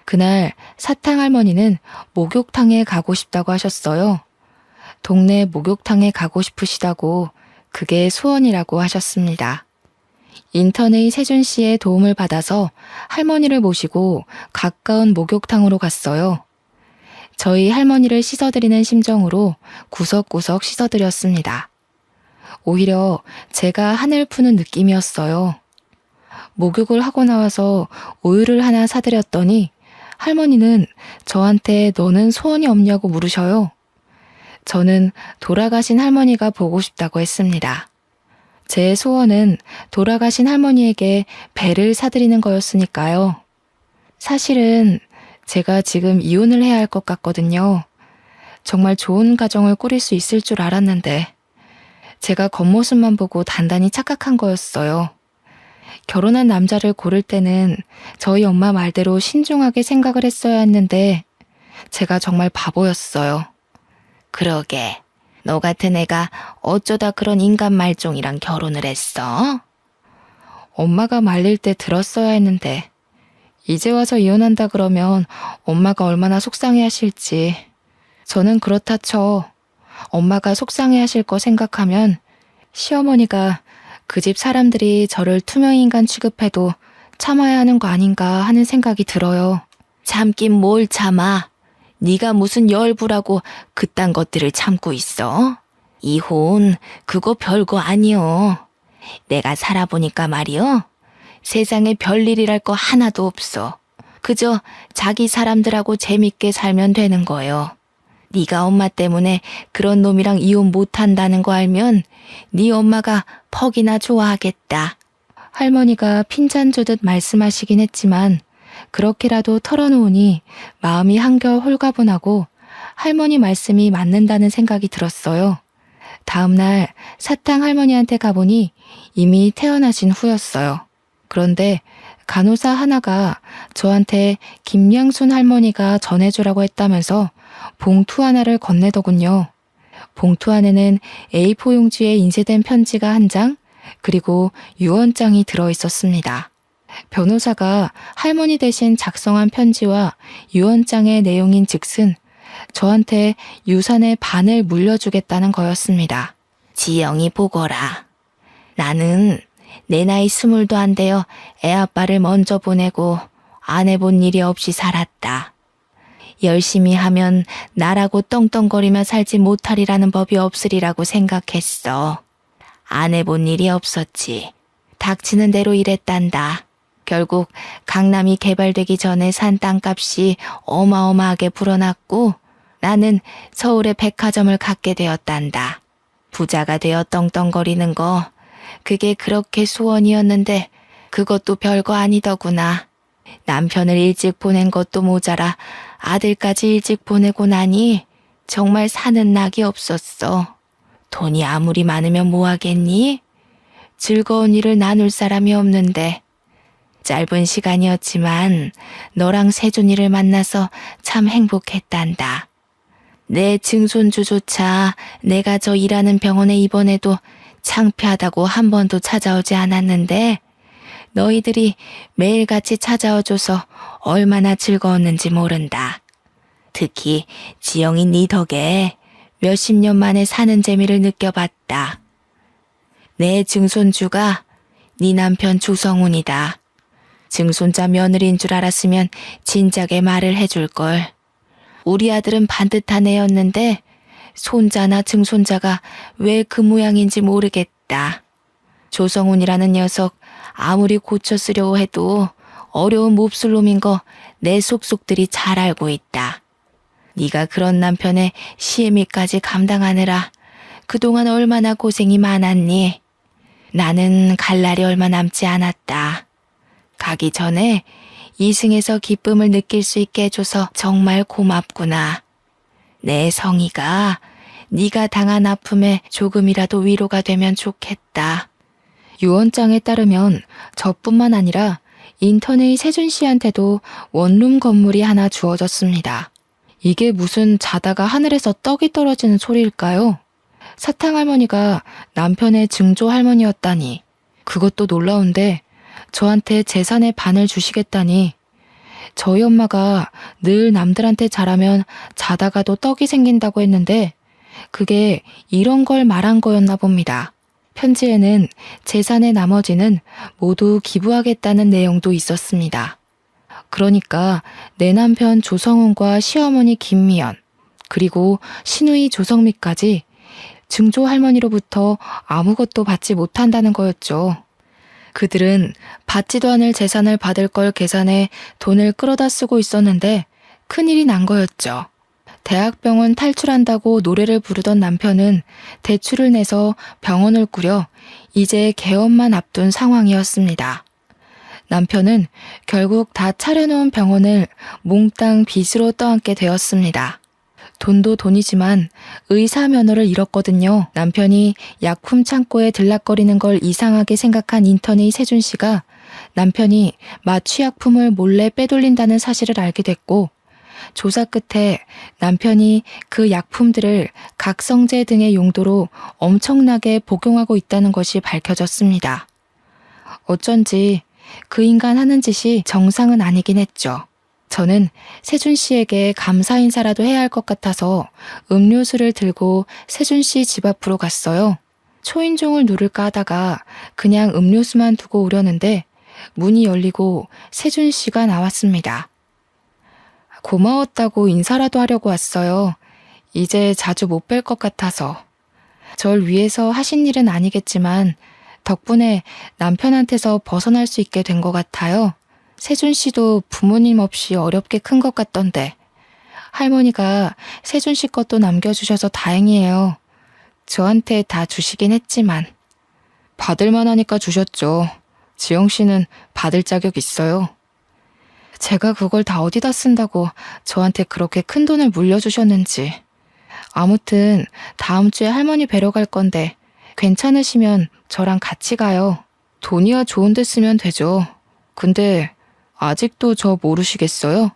그날 사탕 할머니는 목욕탕에 가고 싶다고 하셨어요. 동네 목욕탕에 가고 싶으시다고 그게 소원이라고 하셨습니다. 인턴의 세준 씨의 도움을 받아서 할머니를 모시고 가까운 목욕탕으로 갔어요. 저희 할머니를 씻어드리는 심정으로 구석구석 씻어드렸습니다. 오히려 제가 한을 푸는 느낌이었어요. 목욕을 하고 나와서 우유를 하나 사드렸더니 할머니는 저한테 너는 소원이 없냐고 물으셔요. 저는 돌아가신 할머니가 보고 싶다고 했습니다. 제 소원은 돌아가신 할머니에게 배를 사드리는 거였으니까요. 사실은 제가 지금 이혼을 해야 할 것 같거든요. 정말 좋은 가정을 꾸릴 수 있을 줄 알았는데 제가 겉모습만 보고 단단히 착각한 거였어요. 결혼한 남자를 고를 때는 저희 엄마 말대로 신중하게 생각을 했어야 했는데 제가 정말 바보였어요. 그러게, 너 같은 애가 어쩌다 그런 인간 말종이랑 결혼을 했어? 엄마가 말릴 때 들었어야 했는데 이제 와서 이혼한다 그러면 엄마가 얼마나 속상해 하실지. 저는 그렇다 쳐. 엄마가 속상해 하실 거 생각하면 시어머니가 그 집 사람들이 저를 투명인간 취급해도 참아야 하는 거 아닌가 하는 생각이 들어요. 참긴 뭘 참아. 네가 무슨 열부라고 그딴 것들을 참고 있어? 이혼 그거 별거 아니여. 내가 살아보니까 말이여. 세상에 별일이랄 거 하나도 없어. 그저 자기 사람들하고 재밌게 살면 되는 거요. 네가 엄마 때문에 그런 놈이랑 이혼 못한다는 거 알면 네 엄마가 퍽이나 좋아하겠다. 할머니가 핀잔 주듯 말씀하시긴 했지만 그렇게라도 털어놓으니 마음이 한결 홀가분하고 할머니 말씀이 맞는다는 생각이 들었어요. 다음날 사탕 할머니한테 가보니 이미 태어나신 후였어요. 그런데 간호사 하나가 저한테 김양순 할머니가 전해주라고 했다면서 봉투 하나를 건네더군요. 봉투 안에는 A4 용지에 인쇄된 편지가 한 장, 그리고 유언장이 들어있었습니다. 변호사가 할머니 대신 작성한 편지와 유언장의 내용인 즉슨 저한테 유산의 반을 물려주겠다는 거였습니다. 지영이 보거라. 나는 내 나이 20도 안 되어 애 아빠를 먼저 보내고 안 해본 일이 없이 살았다. 열심히 하면 나라고 떵떵거리며 살지 못하리라는 법이 없으리라고 생각했어. 안 해본 일이 없었지. 닥치는 대로 일했단다. 결국 강남이 개발되기 전에 산 땅값이 어마어마하게 불어났고 나는 서울에 백화점을 갖게 되었단다. 부자가 되어 떵떵거리는 거 그게 그렇게 소원이었는데 그것도 별거 아니더구나. 남편을 일찍 보낸 것도 모자라 아들까지 일찍 보내고 나니 정말 사는 낙이 없었어. 돈이 아무리 많으면 뭐하겠니? 즐거운 일을 나눌 사람이 없는데. 짧은 시간이었지만 너랑 세준이를 만나서 참 행복했단다. 내 증손주조차 내가 저 일하는 병원에 입원해도 창피하다고 한 번도 찾아오지 않았는데 너희들이 매일같이 찾아와줘서 얼마나 즐거웠는지 모른다. 특히 지영이 네 덕에 몇십 년 만에 사는 재미를 느껴봤다. 내 증손주가 네 남편 조성훈이다. 증손자 며느리인 줄 알았으면 진작에 말을 해줄걸. 우리 아들은 반듯한 애였는데 손자나 증손자가 왜 그 모양인지 모르겠다. 조성훈이라는 녀석 아무리 고쳐 쓰려고 해도 어려운 몹쓸 놈인 거 내 속속들이 잘 알고 있다. 네가 그런 남편의 시애미까지 감당하느라 그동안 얼마나 고생이 많았니? 나는 갈 날이 얼마 남지 않았다. 가기 전에 이승에서 기쁨을 느낄 수 있게 해줘서 정말 고맙구나. 내 성희가 네가 당한 아픔에 조금이라도 위로가 되면 좋겠다. 유언장에 따르면 저뿐만 아니라 인턴의 세준 씨한테도 원룸 건물이 하나 주어졌습니다. 이게 무슨 자다가 하늘에서 떡이 떨어지는 소리일까요? 사탕할머니가 남편의 증조 할머니였다니. 그것도 놀라운데 저한테 재산의 반을 주시겠다니. 저희 엄마가 늘 남들한테 잘하면 자다가도 떡이 생긴다고 했는데 그게 이런 걸 말한 거였나 봅니다. 편지에는 재산의 나머지는 모두 기부하겠다는 내용도 있었습니다. 그러니까 내 남편 조성훈과 시어머니 김미연, 그리고 시누이 조성미까지 증조 할머니로부터 아무것도 받지 못한다는 거였죠. 그들은 받지도 않을 재산을 받을 걸 계산해 돈을 끌어다 쓰고 있었는데 큰일이 난 거였죠. 대학병원 탈출한다고 노래를 부르던 남편은 대출을 내서 병원을 꾸려 이제 개업만 앞둔 상황이었습니다. 남편은 결국 다 차려놓은 병원을 몽땅 빚으로 떠안게 되었습니다. 돈도 돈이지만 의사 면허를 잃었거든요. 남편이 약품 창고에 들락거리는 걸 이상하게 생각한 인턴의 세준 씨가 남편이 마취약품을 몰래 빼돌린다는 사실을 알게 됐고, 조사 끝에 남편이 그 약품들을 각성제 등의 용도로 엄청나게 복용하고 있다는 것이 밝혀졌습니다. 어쩐지 그 인간 하는 짓이 정상은 아니긴 했죠. 저는 세준 씨에게 감사 인사라도 해야 할 것 같아서 음료수를 들고 세준 씨 집 앞으로 갔어요. 초인종을 누를까 하다가 그냥 음료수만 두고 오려는데 문이 열리고 세준 씨가 나왔습니다. 고마웠다고 인사라도 하려고 왔어요. 이제 자주 못 뵐 것 같아서. 절 위해서 하신 일은 아니겠지만 덕분에 남편한테서 벗어날 수 있게 된 것 같아요. 세준 씨도 부모님 없이 어렵게 큰 것 같던데. 할머니가 세준 씨 것도 남겨주셔서 다행이에요. 저한테 다 주시긴 했지만. 받을만 하니까 주셨죠. 지영 씨는 받을 자격 있어요. 제가 그걸 다 어디다 쓴다고 저한테 그렇게 큰 돈을 물려주셨는지. 아무튼 다음 주에 할머니 뵈러 갈 건데 괜찮으시면 저랑 같이 가요. 돈이야 좋은 데 쓰면 되죠. 근데 아직도 저 모르시겠어요?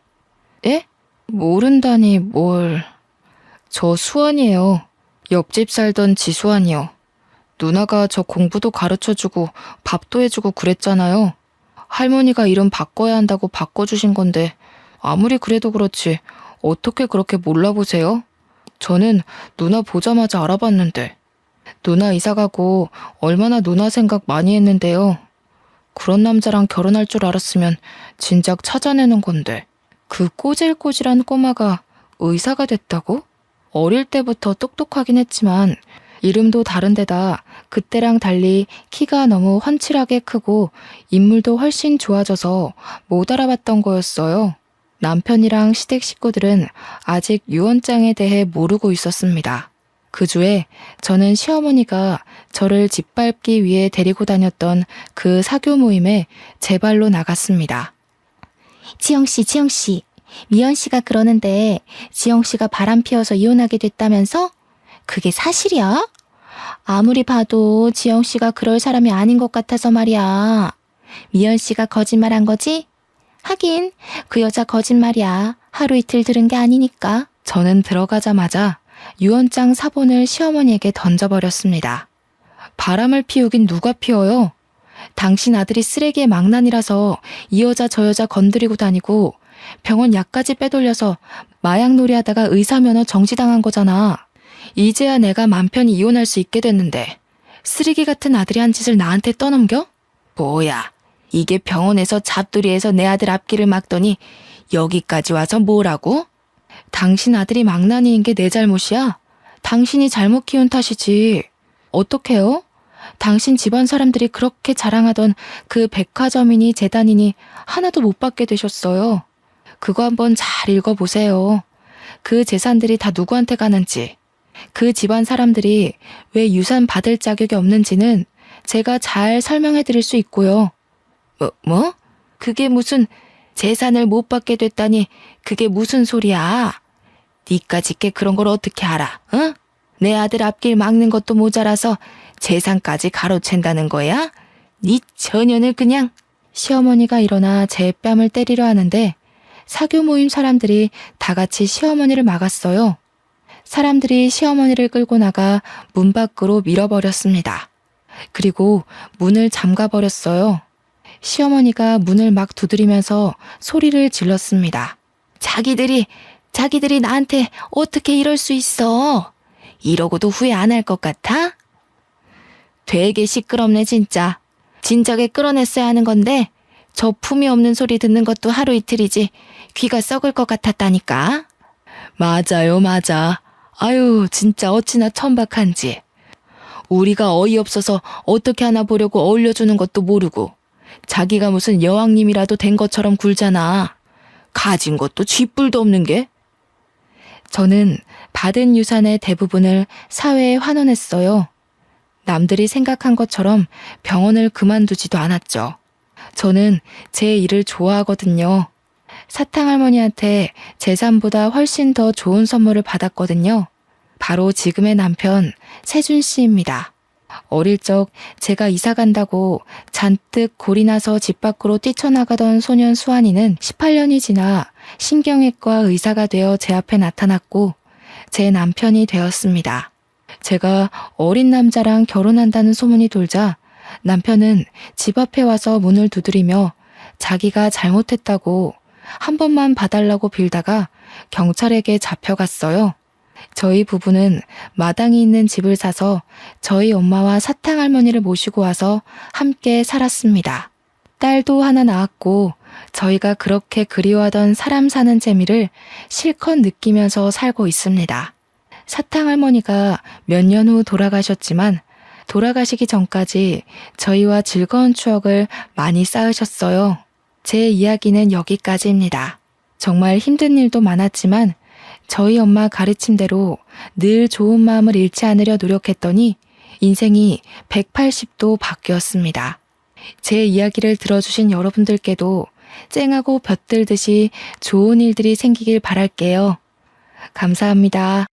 예? 모른다니 뭘. 저 수환이에요. 옆집 살던 지수환이요. 누나가 저 공부도 가르쳐주고 밥도 해주고 그랬잖아요. 할머니가 이름 바꿔야 한다고 바꿔주신 건데 아무리 그래도 그렇지 어떻게 그렇게 몰라보세요? 저는 누나 보자마자 알아봤는데. 누나 이사가고 얼마나 누나 생각 많이 했는데요. 그런 남자랑 결혼할 줄 알았으면 진작 찾아내는 건데. 그 꼬질꼬질한 꼬마가 의사가 됐다고? 어릴 때부터 똑똑하긴 했지만 이름도 다른데다 그때랑 달리 키가 너무 훤칠하게 크고 인물도 훨씬 좋아져서 못 알아봤던 거였어요. 남편이랑 시댁 식구들은 아직 유언장에 대해 모르고 있었습니다. 그 주에 저는 시어머니가 저를 짓밟기 위해 데리고 다녔던 그 사교 모임에 제 발로 나갔습니다. 지영씨, 미연씨가 그러는데 지영씨가 바람 피워서 이혼하게 됐다면서? 그게 사실이야? 아무리 봐도 지영씨가 그럴 사람이 아닌 것 같아서 말이야. 미연씨가 거짓말한 거지? 하긴 그 여자 거짓말이야. 하루 이틀 들은 게 아니니까. 저는 들어가자마자 유언장 사본을 시어머니에게 던져버렸습니다. 바람을 피우긴 누가 피워요? 당신 아들이 쓰레기의 망난이라서 이 여자 저 여자 건드리고 다니고 병원 약까지 빼돌려서 마약놀이 하다가 의사면허 정지당한 거잖아. 이제야 내가 맘 편히 이혼할 수 있게 됐는데 쓰레기 같은 아들이 한 짓을 나한테 떠넘겨? 뭐야, 이게 병원에서 잡돌이에서 내 아들 앞길을 막더니 여기까지 와서 뭐라고? 당신 아들이 망나니인 게 내 잘못이야? 당신이 잘못 키운 탓이지. 어떡해요? 당신 집안 사람들이 그렇게 자랑하던 그 백화점이니 재단이니 하나도 못 받게 되셨어요. 그거 한번 잘 읽어보세요. 그 재산들이 다 누구한테 가는지, 그 집안 사람들이 왜 유산 받을 자격이 없는지는 제가 잘 설명해 드릴 수 있고요. 뭐? 그게 무슨 재산을 못 받게 됐다니 그게 무슨 소리야? 니까짓 게 그런 걸 어떻게 알아? 응? 내 아들 앞길 막는 것도 모자라서 재산까지 가로챈다는 거야? 니 처녀는 그냥. 시어머니가 일어나 제 뺨을 때리려 하는데 사교 모임 사람들이 다 같이 시어머니를 막았어요. 사람들이 시어머니를 끌고 나가 문 밖으로 밀어버렸습니다. 그리고 문을 잠가버렸어요. 시어머니가 문을 막 두드리면서 소리를 질렀습니다. 자기들이 나한테 어떻게 이럴 수 있어? 이러고도 후회 안 할 것 같아? 되게 시끄럽네 진짜. 진작에 끌어냈어야 하는 건데 저 품이 없는 소리 듣는 것도 하루 이틀이지 귀가 썩을 것 같았다니까. 맞아요, 맞아. 아유, 진짜 어찌나 천박한지. 우리가 어이없어서 어떻게 하나 보려고 어울려주는 것도 모르고 자기가 무슨 여왕님이라도 된 것처럼 굴잖아. 가진 것도 쥐뿔도 없는 게. 저는 받은 유산의 대부분을 사회에 환원했어요. 남들이 생각한 것처럼 병원을 그만두지도 않았죠. 저는 제 일을 좋아하거든요. 사탕할머니한테 재산보다 훨씬 더 좋은 선물을 받았거든요. 바로 지금의 남편 세준 씨입니다. 어릴 적 제가 이사 간다고 잔뜩 골이 나서 집 밖으로 뛰쳐나가던 소년 수환이는 18년이 지나 신경외과 의사가 되어 제 앞에 나타났고 제 남편이 되었습니다. 제가 어린 남자랑 결혼한다는 소문이 돌자 남편은 집 앞에 와서 문을 두드리며 자기가 잘못했다고 한 번만 봐달라고 빌다가 경찰에게 잡혀갔어요. 저희 부부는 마당이 있는 집을 사서 저희 엄마와 사탕할머니를 모시고 와서 함께 살았습니다. 딸도 하나 낳았고 저희가 그렇게 그리워하던 사람 사는 재미를 실컷 느끼면서 살고 있습니다. 사탕할머니가 몇 년 후 돌아가셨지만 돌아가시기 전까지 저희와 즐거운 추억을 많이 쌓으셨어요. 제 이야기는 여기까지입니다. 정말 힘든 일도 많았지만 저희 엄마 가르침대로 늘 좋은 마음을 잃지 않으려 노력했더니 인생이 180도 바뀌었습니다. 제 이야기를 들어주신 여러분들께도 쨍하고 볕들듯이 좋은 일들이 생기길 바랄게요. 감사합니다.